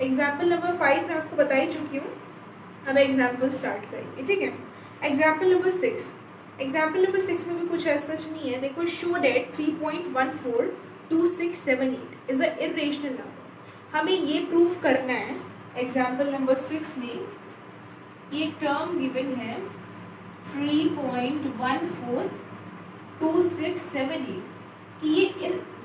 Example number 5 मैं आपको बता ही चुकी हूँ। अब एग्जाम्पल स्टार्ट करेंगे, ठीक है। एग्जाम्पल नंबर 6, एग्जाम्पल नंबर 6 में भी कुछ ऐसा सच नहीं है। देखो, show that 3.142678 is a irrational number. हमें ये प्रूव करना है एग्जाम्पल नंबर 6 में, ये टर्म गिवन है 3.142678 कि ये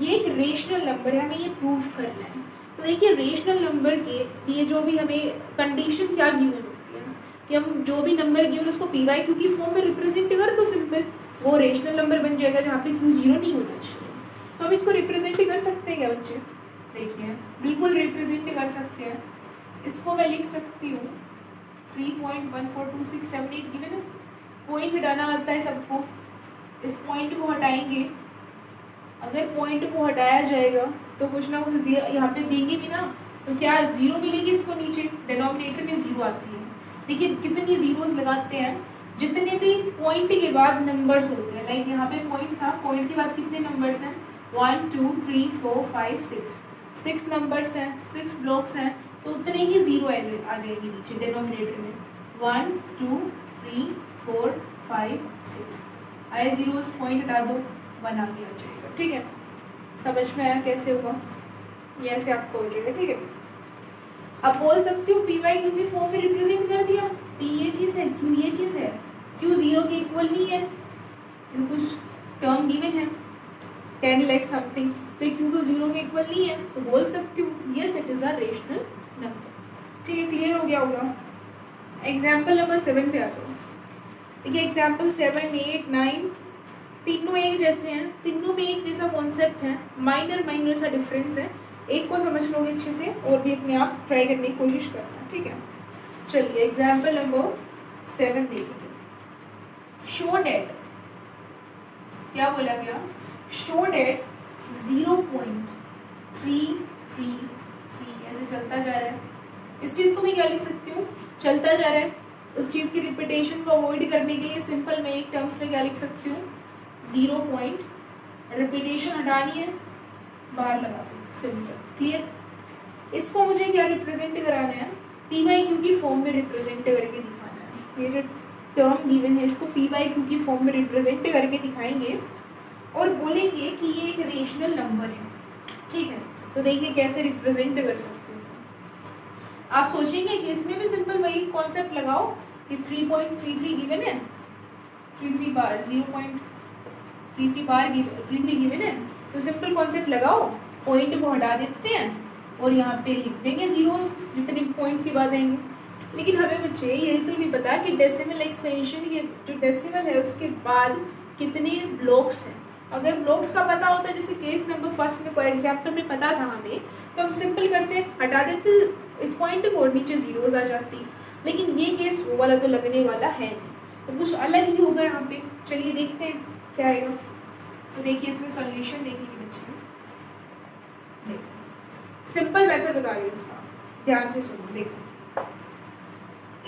एक रेशनल नंबर है, हमें ये प्रूव करना है। तो देखिए, रेशनल नंबर के लिए जो भी हमें कंडीशन क्या गिवन होती है कि हम जो भी नंबर गिवन उसको पी वाई क्यू की फॉर्म में रिप्रेजेंट कर दो, सिंपल वो रेशनल नंबर बन जाएगा जहाँ पे क्यू जीरो नहीं होना चाहिए। तो हम इसको रिप्रेजेंट कर सकते हैं क्या बच्चे? देखिए, बिल्कुल रिप्रेजेंट कर सकते हैं। इसको मैं लिख सकती हूँ 3.142678 गिवन है। पॉइंट हटाना आता है सबको, इस पॉइंट को हटाएंगे। अगर पॉइंट को हटाया जाएगा तो कुछ ना कुछ दिया यहाँ पे देंगे भी ना, तो क्या जीरो मिलेगी इसको नीचे, डिनोमिनेटर में जीरो आती है। देखिए कितनी जीरोस लगाते हैं, जितने भी पॉइंट के बाद नंबर्स होते हैं, लाइक यहाँ पे पॉइंट था, पॉइंट के बाद कितने नंबर्स हैं 1 2 3 4 5 6 नंबर्स हैं, 6 ब्लॉक्स हैं, तो उतने ही जीरो आ जाएगी नीचे डिनोमिनेटर में। 1 2 3 4 5 6 आए जीरो, पॉइंट हटा दो, 1 आगे आ जाएगा, ठीक है। समझ में आया कैसे होगा? ये ऐसे आपको हो जाएगा, ठीक है। अब बोल सकती हूँ पी वाई क्यू की फॉर्म में रिप्रेजेंट कर दिया, पी ये चीज़ है, क्यू ये चीज़ है, क्यू जीरो के इक्वल नहीं है, तो कुछ टर्म गिवन है 10 लाख समथिंग, तो क्यू तो जीरो के इक्वल नहीं है, तो बोल सकती हूँ yes it is a rational number, ठीक है। क्लियर हो गया होगा? एग्जाम्पल नंबर 7 पे आ जाओ। देखिए, एग्जाम्पल 7 8 9 तीनों एक जैसे हैं, तीनों में एक जैसा कॉन्सेप्ट है, माइनर सा डिफरेंस है। एक को समझ लोगे अच्छे से और भी अपने आप ट्राई करने की कोशिश करना, ठीक है। चलिए एग्जाम्पल नंबर 7 देखिए। शो डेट, क्या बोला गया? शो डेट 0.333 ऐसे चलता जा रहा है। इस चीज़ को मैं क्या लिख सकती हूँ? चलता जा रहा है। उस चीज़ की रिपीटेशन को अवॉइड करने के लिए सिंपल मैं एक टर्म्स में क्या लिख सकती हूँ? 0 पॉइंट, रिपीटेशन हटानी है, बाहर लगा दो, सिंपल। क्लियर? इसको मुझे क्या रिप्रेजेंट कराना है? पी वाई क्यू की फॉर्म में रिप्रेजेंट करके दिखाना है। ये जो टर्म गिवन है इसको पी वाई क्यू की फॉर्म में रिप्रेजेंट करके दिखाएंगे और बोलेंगे कि ये एक रेशनल नंबर है, ठीक है। तो देखिए कैसे रिप्रेजेंट कर सकते हो। आप सोचेंगे कि इसमें भी सिंपल वही कॉन्सेप्ट लगाओ कि 3.33 गिवन है, 33 बार 0.33 बार 33 गिवन है, तो सिंपल कॉन्सेप्ट लगाओ, पॉइंट को हटा देते हैं और यहाँ पे लिख देंगे जीरोस जितने पॉइंट के बाद आएंगे। लेकिन हमें बच्चे ये तो नहीं पता कि डेसिमल एक्सपेंशन के जो डेसिमल है उसके बाद कितने ब्लॉक्स हैं। अगर ब्लॉक्स का पता होता है, जैसे केस नंबर फर्स्ट में कोई एग्जाम्पल में पता था हमें, तो हम सिंपल करते हटा देते इस पॉइंट को और नीचे जीरोस आ जाती। लेकिन ये केस वो वाला तो लगने वाला है नहीं, तो कुछ अलग ही होगा यहाँ पे। चलिए देखते हैं क्या आएगा। तो देखिए इसमें सॉल्यूशन देखेंगे बच्चे, देखो सिंपल मेथड बता रही हूँ इसका, ध्यान से सुनो। देखो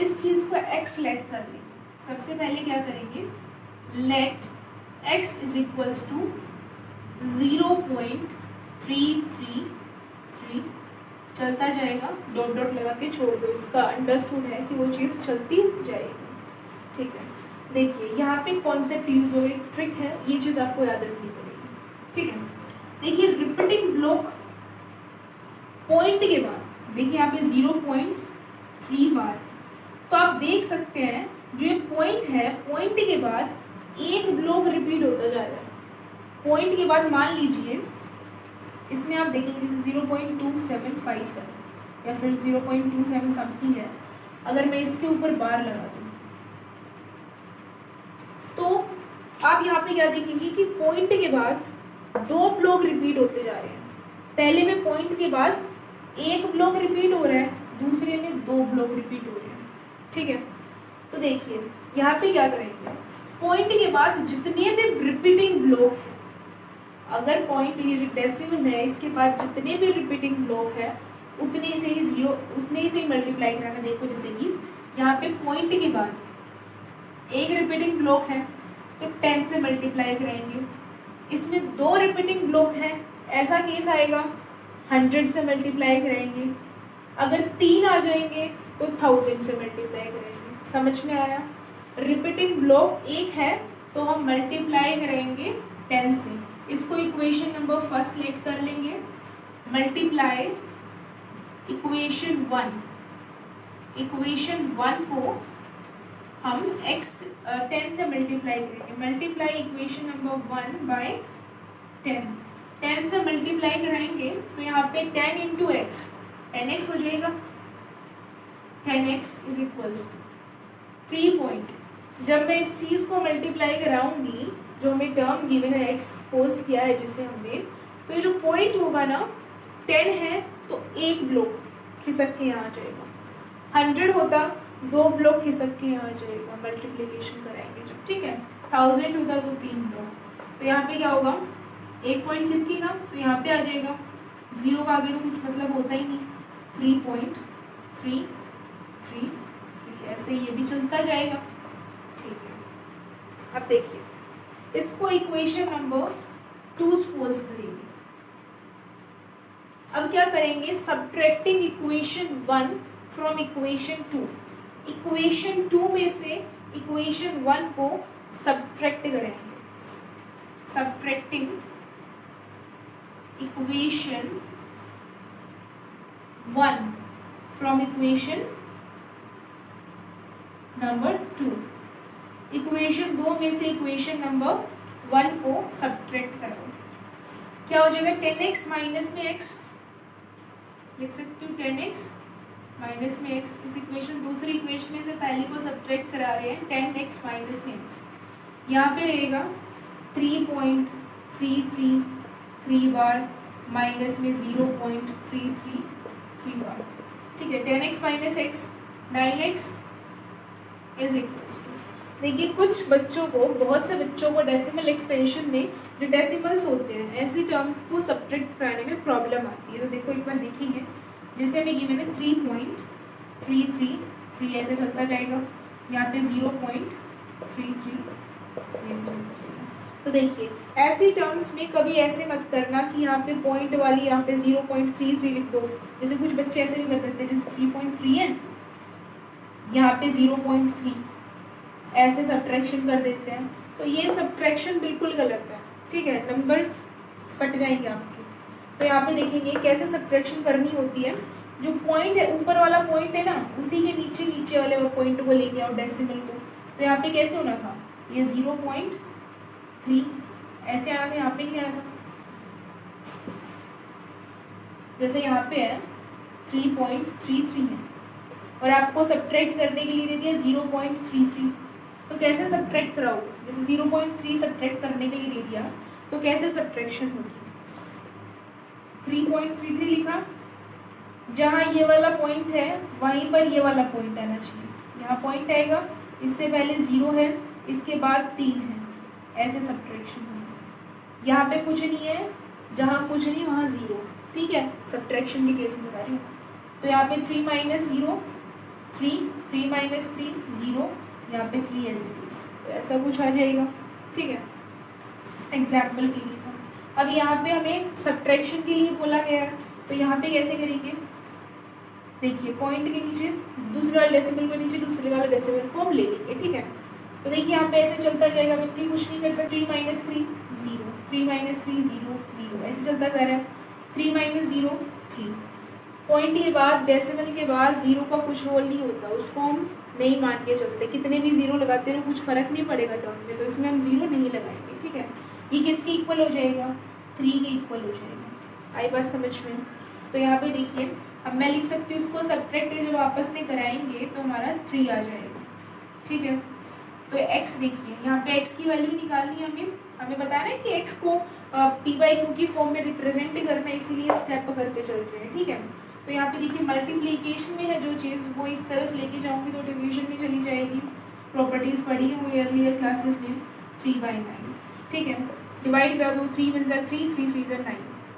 इस चीज को x लेट कर लेंगे। सबसे पहले क्या करेंगे? Let x is equals to 0.333 चलता जाएगा, डॉट डॉट लगा के छोड़ दो। इसका अंडरस्टूड है कि वो चीज़ चलती जाएगी, ठीक है। देखिए यहाँ पे कॉन्सेप्ट यूज हो, एक ट्रिक है, ये चीज़ आपको याद रखनी पड़ेगी, ठीक है। देखिए रिपीटिंग ब्लॉक पॉइंट के बाद, देखिए यहाँ पे 0.3 बार, तो आप देख सकते हैं जो ये पॉइंट है, पॉइंट के बाद एक ब्लॉक रिपीट होता जा रहा है। पॉइंट के बाद मान लीजिए इसमें आप देखेंगे जैसे 0.275 है या फिर 0.27 समथिंग है, अगर मैं इसके ऊपर बार लगा दूँ तो आप यहाँ पे क्या देखेंगे कि पॉइंट के बाद 2 ब्लॉक रिपीट होते जा रहे हैं। पहले में पॉइंट के बाद एक ब्लॉक रिपीट हो रहा है, दूसरे में 2 ब्लॉक रिपीट हो रहे हैं, ठीक है। तो देखिए यहाँ पे क्या करेंगे, पॉइंट के बाद जितने भी रिपीटिंग ब्लॉक है, अगर पॉइंट ये जो डेसिमल है इसके बाद जितने भी रिपीटिंग ब्लॉक है उतने से ही जीरो, उतने ही से मल्टीप्लाई कराना। देखो जैसे कि यहाँ पे पॉइंट के बाद एक रिपीटिंग ब्लॉक है तो 10 से मल्टीप्लाई करेंगे। इसमें 2 रिपीटिंग ब्लॉक है, ऐसा केस आएगा 100 से मल्टीप्लाई करेंगे। अगर 3 आ जाएंगे तो 1000 से मल्टीप्लाई करेंगे। समझ में आया? रिपीटिंग ब्लॉक एक है तो हम मल्टीप्लाई करेंगे 10 से। इसको इक्वेशन नंबर फर्स्ट लेट कर लेंगे। मल्टीप्लाई इक्वेशन 1 को हम 10 से मल्टीप्लाई करेंगे। मल्टीप्लाई इक्वेशन नंबर 1 बाय 10 से मल्टीप्लाई कराएंगे तो यहाँ पे 10 इंटू एक्स 10x हो जाएगा। 10x is equals to 3 point. जब मैं इस चीज़ को मल्टीप्लाई कराऊंगी, जो हमें टर्म गिवन है, एक्सपोज किया है जिसे हमने, तो ये जो पॉइंट होगा ना 10 है तो एक ब्लॉक खिसक के यहाँ आ जाएगा। 100 होता 2 ब्लॉक खिसक के यहाँ आ जाएगा मल्टीप्लिकेशन कराएंगे जब। ठीक है, 1000 होता तो 3 ब्लॉक। तो यहाँ पे क्या होगा, एक पॉइंट खिसकेगा तो यहाँ पे आ जाएगा। 0 का आगे तो कुछ मतलब होता ही नहीं। 3.333 ऐसे ये भी चलता जाएगा। ठीक है, अब देखिए इसको इक्वेशन नंबर 2 सपोज करेंगे। अब क्या करेंगे, subtracting equation 1 from equation 2। Equation 2 में से इक्वेशन 1 को सब्ट्रैक्ट करेंगे। Subtracting equation 1 from equation number 2। Equation 2 में से इक्वेशन नंबर 1 को सब्ट्रैक्ट करो। क्या हो जाएगा, 10x माइनस में x लिख सकते हो। 10x माइनस में x, इस इक्वेशन दूसरी इक्वेशन में से पहली को सब्ट्रैक्ट करा रहे हैं। 10x माइनस में x यहाँ पे रहेगा 3.333 बार माइनस में 0.333 बार। ठीक है, 10x minus x 9x is equals to. देखिए कुछ बच्चों को, बहुत से बच्चों को डेसिमल एक्सपेंशन में जो डेसिमल्स होते हैं ऐसी टर्म्स को सब्ट्रैक्ट कराने में प्रॉब्लम आती है। तो देखो एक बार देखेंगे, जैसे हमें गिवन है 3.333 ऐसे चलता जाएगा, यहाँ पे 0.33। तो देखिए ऐसी टर्म्स में कभी ऐसे मत करना कि यहाँ पे पॉइंट वाली यहाँ पे 0.33 लिख दो। जैसे कुछ बच्चे ऐसे भी कर देते हैं, जैसे 3.3 है यहाँ पे 0.3 ऐसे सब्ट्रैक्शन कर देते हैं। तो ये सब्ट्रैक्शन बिल्कुल गलत है। ठीक है, नंबर कट जाएंगे आपके। तो यहाँ पे देखेंगे कैसे सब्ट्रैक्शन करनी होती है। जो पॉइंट है, ऊपर वाला पॉइंट है ना, उसी के नीचे नीचे वाले पॉइंट को लेके आओ, डेसिमल को। तो यहाँ पे कैसे होना था, ये 0.3 ऐसे आना था, यहाँ पे नहीं आना था। जैसे यहाँ पे है 3.33 है और आपको सब्ट्रैक्ट करने के लिए दे दिया 0.33। तो कैसे सब्ट्रैक्ट कराओगे, जैसे 0.3 सब्ट्रैक्ट करने के लिए दे दिया तो कैसे सब्ट्रैक्शन होगी। 3.33 लिखा, जहाँ ये वाला पॉइंट है वहीं पर ये वाला पॉइंट आना चाहिए। यहाँ पॉइंट आएगा, इससे पहले 0 है, इसके बाद 3 है, ऐसे सब्ट्रैक्शन होगी। यहाँ पे कुछ नहीं है, जहाँ कुछ नहीं वहाँ 0। ठीक है, सब्ट्रैक्शन के केस में बता रही हूँ। तो यहाँ पे 3 माइनस 0 3, 3 माइनस 3 0, यहाँ पे 3 एज इट इज। तो ऐसा कुछ आ जाएगा। ठीक है, एग्जाम्पल के लिए। अब यहाँ पे हमें सब्ट्रैक्शन के लिए बोला गया है, तो यहाँ पे कैसे करेंगे, देखिए पॉइंट के नीचे दूसरे वाले डेसिमल के नीचे दूसरे वाले डेसिमल को हम ले लेंगे। ठीक है, तो देखिए यहाँ पे ऐसे चलता जाएगा, बल्कि कुछ नहीं कर सकते। 3 माइनस 3 0, 3 माइनस 3 0 0 ऐसे चलता जा रहा है। 3 माइनस 0 3। पॉइंट के बाद डेसिमल के बाद 0 का कुछ रोल नहीं होता, उसको हम नहीं मान के चलते। कितने भी 0 लगाते रहो कुछ फर्क नहीं पड़ेगा टर्म में, तो इसमें हम 0 नहीं लगाएंगे। ठीक है, ये किसके इक्वल हो जाएगा, 3 के इक्वल हो जाएगा। आई बात समझ में। तो यहाँ पे देखिए अब मैं लिख सकती हूँ उसको सब्ट्रैक्ट जब आपस में कराएंगे तो हमारा 3 आ जाएगा। ठीक है, तो x देखिए यहाँ पे x की वैल्यू निकालनी है हमें बताना है कि x को p/q की फॉर्म में रिप्रेजेंट करना है, इसीलिए स्टेप करते चल रहे हैं। ठीक है, तो यहाँ पे देखिए मल्टीप्लिकेशन में है जो चीज़ वो इस तरफ लेके जाऊँगी तो डिवीजन में चली जाएगी। प्रॉपर्टीज़ पढ़ी है वो अर्लियर क्लासेस में। 3/9। ठीक है, डिवाइड करा दो, 3 1 3 3 3 9।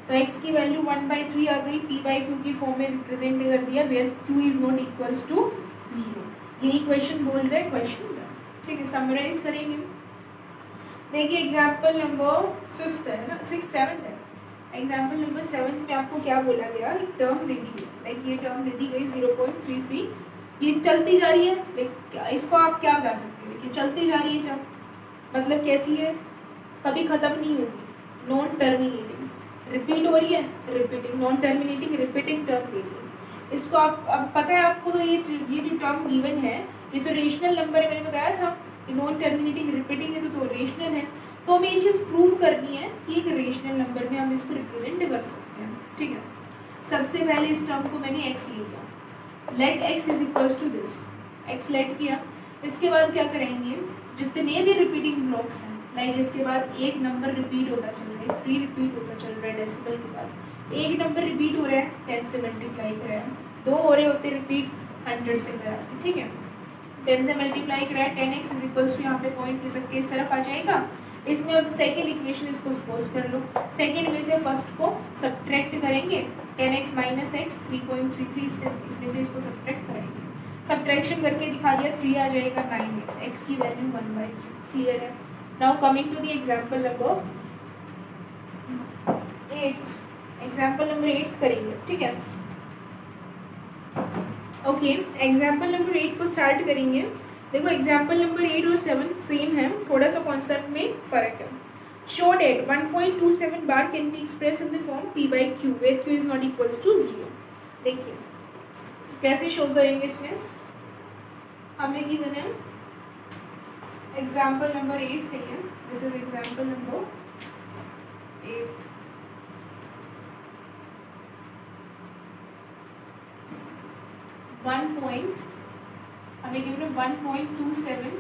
तो x की वैल्यू 1/3 आ गई, p/q की फॉर्म में रिप्रेजेंट कर दिया, where q is not equals to 0। यही क्वेश्चन बोल रहे हैं, क्वेश्चन। ठीक है, समराइज करेंगे। देखिए एग्जाम्पल नंबर 5 है ना, 6 7 है। एग्जाम्पल नंबर 7 में आपको क्या बोला गया, टर्म दे दी है लाइक ये टर्म दे दी गई 0.33, ये चलती जा रही है। देख इसको आप क्या बता सकते हैं, देखिए चलती जा रही है टर्म, मतलब कैसी है, कभी खत्म नहीं होगी, नॉन टर्मिनेटिंग, रिपीट हो रही है, repeating, non terminating repeating term दे दी। इसको आप अब पता है आपको, तो ये जो टर्म गिवन है ये तो रेशनल नंबर है, मैंने बताया था कि नॉन टर्मिनेटिंग रिपीटिंग है तो रेशनल है। तो हमें ये चीज़ प्रूव करनी है कि एक रेशनल नंबर में हम इसको रिप्रेजेंट कर सकते हैं, ठीक है। सबसे पहले इस टर्म को मैंने x ले लिया, let x is equals to this, x let किया। इसके बाद क्या करेंगे, जितने भी रिपीटिंग ब्लॉक्स हैं, लाइक इसके बाद एक नंबर रिपीट होता चल रहा है, 3 रिपीट होता चल रहा है डेसिमल के बाद, एक नंबर रिपीट हो रहा है 10 से मल्टीप्लाई कर रहा है, 2 हो रहे होते रिपीट 100 से कराते, ठीक है। 10 से मल्टीप्लाई करा है, 10x इज इक्वल्स टू यहाँ पे पॉइंट खिसक के इस तरफ आ जाएगा। इसमें अब सेकेंड इक्वेशन इसको सपोज कर लो, सेकेंड में से फर्स्ट को सब्ट्रैक्ट करेंगे, 10x माइनस एक्स 3.33, इसमें से इसको सब्ट्रैक्ट करेंगे, सब्ट्रैक्शन करके दिखा दिया 3 आ जाएगा 9x, x की वैल्यू 1/3, क्लियर है। Now coming to the example number 8, example number 8 करेंगे, ठीक है। ओके, एग्जाम्पल नंबर 8 को स्टार्ट करेंगे। देखो एग्जाम्पल नंबर 8 और 7 सेम है, थोड़ा सा कॉन्सेप्ट में फर्क है। Show that 1.27 bar can be express in the form p/q where q is not equals to 0। देखिए कैसे शो करेंगे, इसमें हमें गिवन है एग्जाम्पल नंबर 8 से है, दिस इज एग्जाम्पल नंबर 8। हमें गिवन है 1.27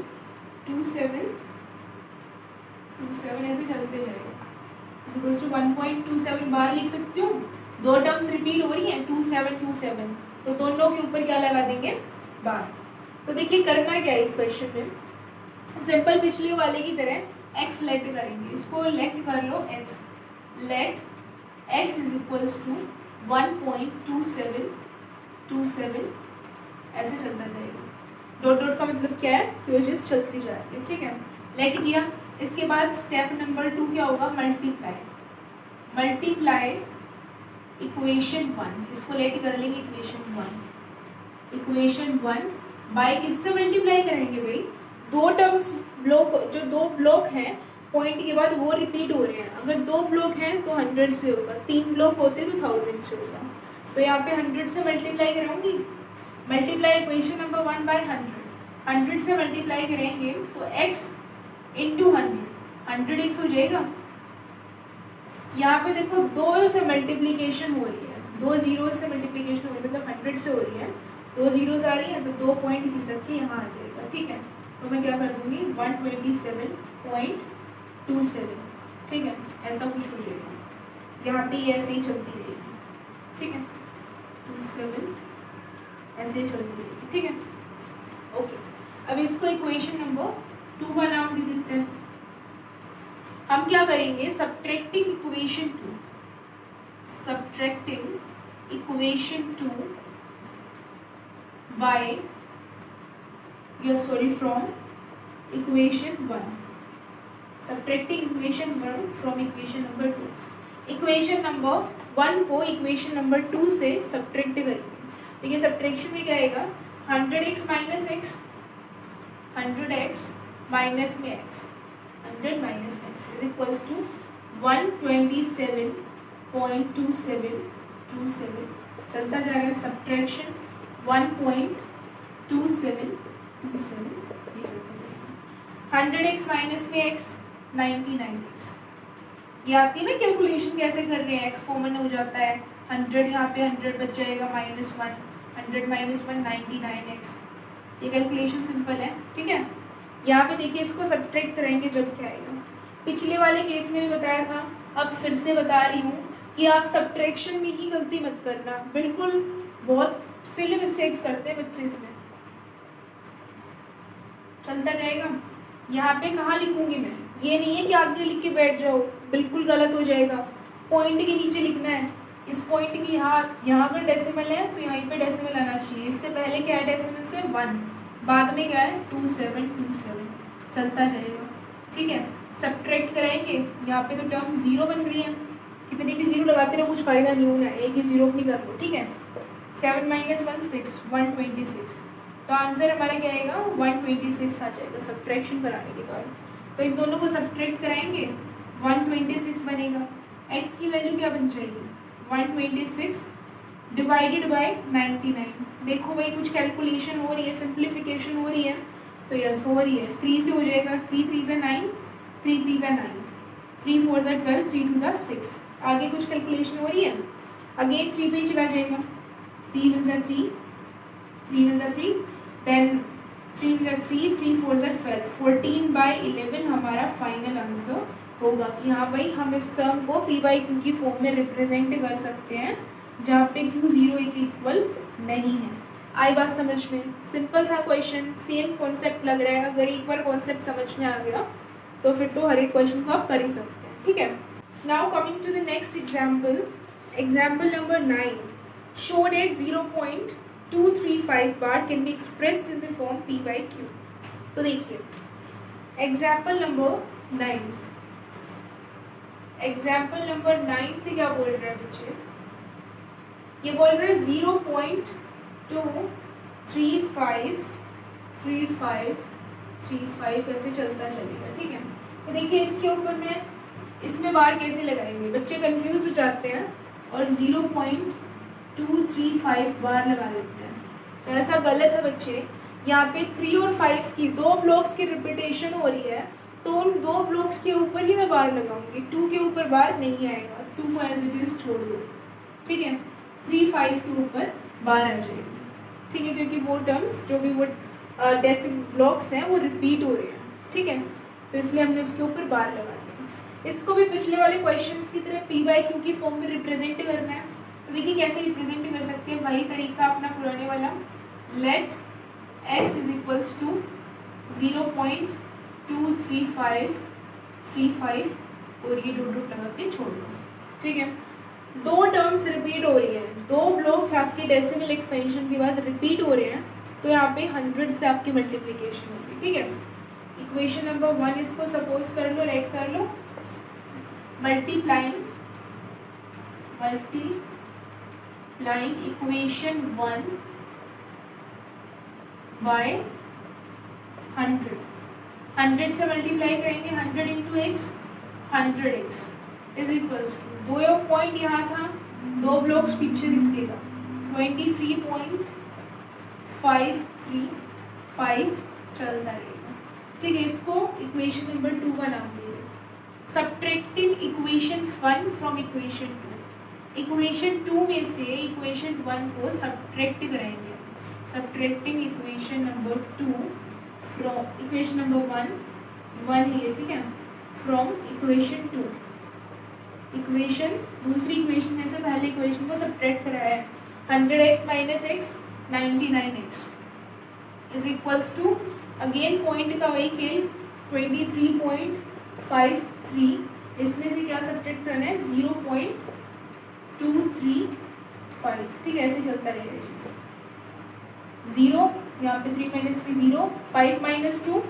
ऐसे चलते जाएगा, इक्वल्स टू 1.27 बार लिख सकती हूँ, 2 टर्म्स रिपीट हो रही हैं 2727, तो दोनों के ऊपर क्या लगा देंगे, बार। तो देखिए करना क्या है इस क्वेश्चन में, सिंपल पिछले वाले की तरह x लेट करेंगे, इसको लेट कर लो x, let x is equals to 1.27 ऐसे चलता जाएगा। डॉट डॉट का मतलब क्या है कि वो चीज़ चलती जा रही है, ठीक है। लेट किया, इसके बाद स्टेप नंबर 2 क्या होगा, मल्टीप्लाई इक्वेशन 1, इसको लेट कर लेंगे इक्वेशन 1 बाय किससे मल्टीप्लाई करेंगे भाई, 2 टर्म्स ब्लॉक, जो 2 ब्लॉक हैं पॉइंट के बाद वो रिपीट हो रहे हैं, अगर 2 ब्लॉक हैं तो 100 से होगा, 3 ब्लॉक होते तो 1000 से होगा, तो यहाँ पे 100 से मल्टीप्लाई कराऊंगी, मल्टीप्लाई इक्वेशन नंबर 1 बाय 100 से मल्टीप्लाई करेंगे तो x इंटू 100x हो जाएगा। यहाँ पे देखो 2 से मल्टीप्लीकेशन हो रही है, 2 जीरो से मल्टीप्लीकेशन हो रही है, मतलब 100 से हो रही है, 2 जीरोस आ रही है तो 2 पॉइंट खिसक के यहाँ आ जाएगा, ठीक है। तो मैं क्या कर दूँगी 127.27, ठीक है, ऐसा कुछ हो जाएगा, यहाँ पे ऐसे ही चलती रहेगी, ठीक है, 27 ऐसे ही चलती रहेगी, ठीक है। ओके, अब इसको इक्वेशन नंबर 2 का नाम दे देते हैं। हम क्या करेंगे, subtracting equation 2 by from equation 1, subtracting equation 1 from equation number 2। Equation number 1 को इक्वेशन नंबर 2 से सब्ट्रैक्ट करेंगे। देखिए सब्ट्रैक्शन में क्या आएगा, 100x minus x, 100x minus में x, 100 माइनस में x इज इक्वल्स टू 127.2727 चलता जा रहा है, सब्ट्रैक्शन 1.2727 ये चलता जाएगा। 100x माइनस में x 99x, ये आती है ना कैलकुलेशन कैसे कर रहे हैं, x कॉमन हो जाता है, 100 यहाँ पे 100 बच जाएगा, -1, 100 माइनस 1 99x, ये कैलकुलेशन सिंपल है, ठीक है। यहाँ पे देखिए इसको सब्ट्रैक्ट करेंगे जब क्या आएगा, पिछले वाले केस में भी बताया था, अब फिर से बता रही हूँ कि आप सब्ट्रैक्शन में ही गलती मत करना, बिल्कुल बहुत सिली मिस्टेक्स करते हैं बच्चे इसमें। चलता जाएगा, यहाँ पे कहाँ लिखूंगी मैं, ये नहीं है कि आगे लिख के बैठ जाओ, बिल्कुल गलत हो जाएगा, पॉइंट के नीचे लिखना है, इस पॉइंट की यहाँ अगर डेसिमल है तो यहीं पे डेसिमल आना चाहिए, इससे पहले क्या है डेसिमल से 1, बाद में क्या है 2727 चलता जाएगा, ठीक है। सब्ट्रैक्ट कराएंगे, यहाँ पे तो टर्म 0 बन रही है, कितनी भी 0 लगाते रहो कुछ फायदा नहीं होना, एक ही 0 अपनी कर लो, ठीक है। 7 माइनस 1 6, 126। तो आंसर हमारा क्या आएगा 126 आ जाएगा सब्ट्रैक्शन कराने के बाद। तो इन दोनों को सब्ट्रैक्ट कराएंगे 126 बनेगा। x की वैल्यू क्या बन जाएगी 126 डिवाइडेड बाय 99। देखो भाई कुछ कैलकुलेशन हो रही है, सिंप्लीफिकेशन हो रही है, तो यस हो रही है। 3 से हो जाएगा, 3 3 से 9, 3 3 से 9, 3 4 से 12, 3 2 से 6। आगे कुछ कैलकुलेशन हो रही है, अगेन 3 पे ही चला जाएगा। 3 1 से 3, 3 1 से 3, देन 3 3, 3 4 से 12, 14/11 हमारा फाइनल आंसर होगा कि हाँ भाई हम इस टर्म को पी बाई क्यू की फॉर्म में रिप्रेजेंट कर सकते हैं जहाँ पे क्यू 0 एक इक्वल नहीं है। आई बात समझ में? सिंपल था क्वेश्चन, सेम कॉन्सेप्ट लग रहा है। अगर एक बार कॉन्सेप्ट समझ में आ गया तो फिर तो हर एक क्वेश्चन को आप कर ही सकते हैं, ठीक है। Now coming to the next example, example number 9, show that 0.235 bar can be expressed in the form P by Q. तो देखिए एग्जाम्पल नंबर 9, एग्जाम्पल नंबर 9 से क्या बोल रहे हैं बच्चे, ये बोल रहे हैं 0.235 ऐसे चलता चलेगा, ठीक है। तो देखिए इसके ऊपर में इसमें बार कैसे लगाएंगे, बच्चे कंफ्यूज हो जाते हैं और 0.235 बार लगा देते हैं। तो ऐसा गलत है बच्चे, यहाँ पे 3 और 5 की 2 ब्लॉक्स की रिपीटेशन हो रही है, तो उन 2 ब्लॉक्स के ऊपर ही मैं बार लगाऊंगी, 2 के ऊपर बार नहीं आएगा, 2 को एज इट इज छोड़ दो, ठीक है। 3 5 के ऊपर बार आ जाएगी, ठीक है, क्योंकि वो टर्म्स जो भी वो डेसिमल ब्लॉक्स हैं वो रिपीट हो रहे हैं, ठीक है। तो इसलिए हमने उसके ऊपर बार लगा दिया। इसको भी पिछले वाले क्वेश्चंस की तरह पी बाई क्यू की फॉर्म में रिप्रेजेंट करना है। तो देखिए कैसे रिप्रेजेंट कर सकते हैं, वही तरीका अपना पुराने वाला, let x is equals to 0.235 और ये डॉट डॉट लगा के छोड़ दो, ठीक है। 2 टर्म्स रिपीट हो रही हैं, 2 ब्लॉक्स आपके डेसिमल एक्सपेंशन के बाद रिपीट हो रहे हैं, तो यहाँ पे 100 से आपकी मल्टीप्लिकेशन होगी, ठीक है। इक्वेशन नंबर 1 इसको सपोज कर लो, राइट कर लो, मल्टीप्लाइंग इक्वेशन 1 बाय 100 से मल्टीप्लाई करेंगे, 100 into x, 100x is equals to 2 point यहाँ था, 2 ब्लॉक्स पीछे इसके का 23.535 चलता रहेगा, ठीक है। इसको इक्वेशन नंबर 2 का नाम दे दें। Subtracting equation 1 from equation 2, equation 2 में से इक्वेशन 1 को सब्ट्रैक्ट कराएंगे। Subtracting equation number 2 from equation number 1 है, ठीक है, फ्रॉम इक्वेशन 2। इक्वेशन दूसरी इक्वेशन में से पहले इक्वेशन को सब्ट्रैक्ट कराया है, 100x minus x 99x is equals to, again point का वही खेल, 23.53, इसमें से क्या सब्ट्रैक्ट करना है 0.235, ठीक है। ऐसे चलता रहेगा चीज़, 0 यहाँ पे 3 माइनस 3 0, 5 माइनस 2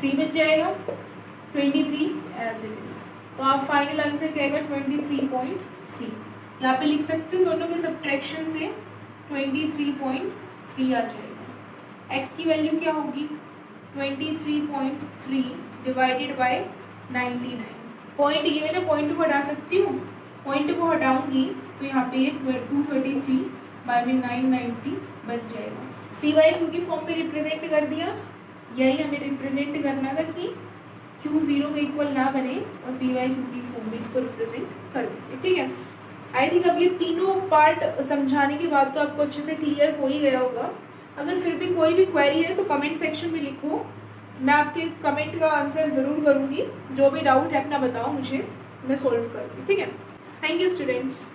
3 बच जाएगा, 23 एज इट इज। तो आप फाइनल आंसर क्या आएगा 23.3, यहाँ पे लिख सकते हो दोनों के सब्ट्रैक्शन से 23.3 आ जाएगा। x की वैल्यू क्या होगी 23.3 डिवाइडेड बाय 99। पॉइंट ये मैंने पॉइंट को हटा सकती हूँ, पॉइंट को हटाऊंगी तो यहाँ पे 233 बाय में 990 बच जाएगा। पी वाई क्यू की फॉर्म में रिप्रेजेंट कर दिया, यही हमें रिप्रेजेंट करना था कि क्यू 0 का इक्वल ना बने और पी वाई क्यू की फॉर्म में इसको रिप्रेजेंट कर देंगे, ठीक है। आई थिंक अब ये तीनों पार्ट समझाने के बाद तो आपको अच्छे से क्लियर हो ही गया होगा। अगर फिर भी कोई भी क्वेरी है तो कमेंट सेक्शन में लिखो, मैं आपके कमेंट का आंसर ज़रूर करूँगी। जो भी डाउट है अपना बताओ मुझे, मैं सॉल्व करूँगी, ठीक है। Thank you students.